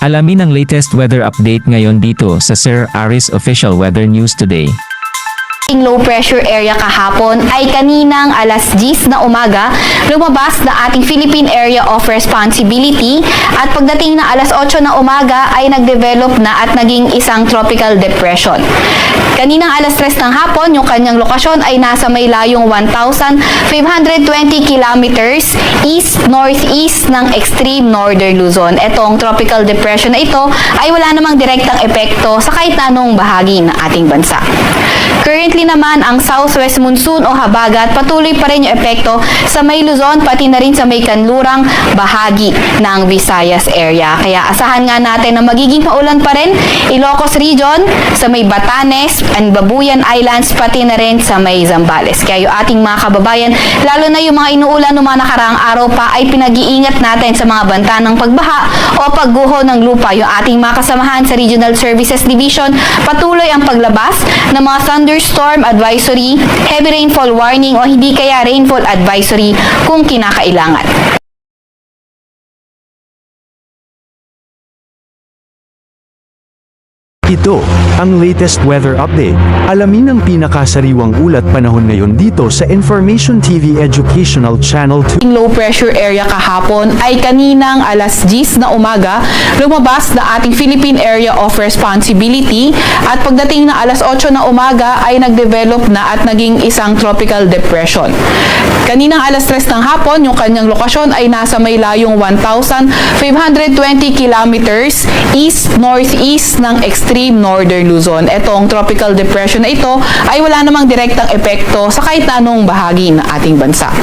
Alamin ang latest weather update ngayon dito sa Sir Aris Official Weather News Today. Ang low pressure area kahapon ay kaninang alas 10 na umaga lumabas na ating Philippine Area of Responsibility at pagdating na alas 8 na umaga ay nagdevelop na at naging isang tropical depression. Kaninang alas 3 ng hapon, yung kanyang lokasyon ay nasa may layong 1,520 kilometers east-northeast ng extreme northern Luzon. Itong tropical depression na ito ay wala namang direktang epekto sa kahit na anong bahagi ng ating bansa. Currently naman, ang southwest monsoon o habagat patuloy pa rin yung epekto sa may Luzon pati na rin sa may kanlurang bahagi ng Visayas area. Kaya asahan nga natin na magiging maulan pa rin Ilocos Region, sa may Batanes and Babuyan Islands pati na rin sa may Zambales. Kaya yung ating mga kababayan, lalo na yung mga inuulan ng mga nakaraang araw pa ay pinag-iingat natin sa mga banta ng pagbaha o pagguho ng lupa. Yung ating mga kasamahan sa Regional Services Division, patuloy ang paglabas ng mga thunderstorm advisory, heavy rainfall warning o hindi kaya rainfall advisory kung kinakailangan. Ito ang latest weather update. Alamin ang pinakasariwang ulat panahon ngayon dito sa Information TV Educational Channel 2. Ang low pressure area kahapon ay kaninang alas 10 na umaga lumabas na ating Philippine Area of Responsibility at pagdating na alas 8 na umaga ay nagdevelop na at naging isang tropical depression. Kaninang alas 3 ng hapon, yung kanyang lokasyon ay nasa may layong 1,520 kilometers east-northeast ng extreme northern Luzon. Itong tropical depression na ito ay wala namang direktang epekto sa kahit na anong bahagi ng ating bansa.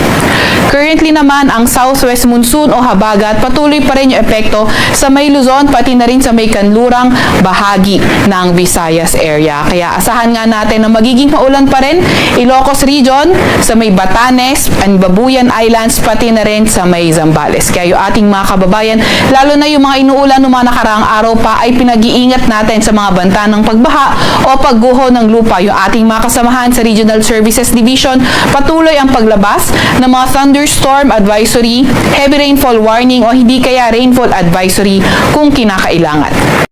Currently naman, ang southwest monsoon o habagat patuloy pa rin yung epekto sa may Luzon pati na rin sa may kanlurang bahagi ng Visayas area. Kaya asahan nga natin na magiging maulan pa rin Ilocos Region, sa may Batanes and Babuyan Islands pati na rin sa may Zambales. Kaya yung ating mga kababayan, lalo na yung mga inuulan ng mga nakaraang araw pa ay pinag-iingat natin sa mga banta ng pagbaha o pagguho ng lupa. Yung ating mga kasamahan sa Regional Services Division, patuloy ang paglabas ng mga thunderstorm advisory, heavy rainfall warning o hindi kaya rainfall advisory kung kinakailangan.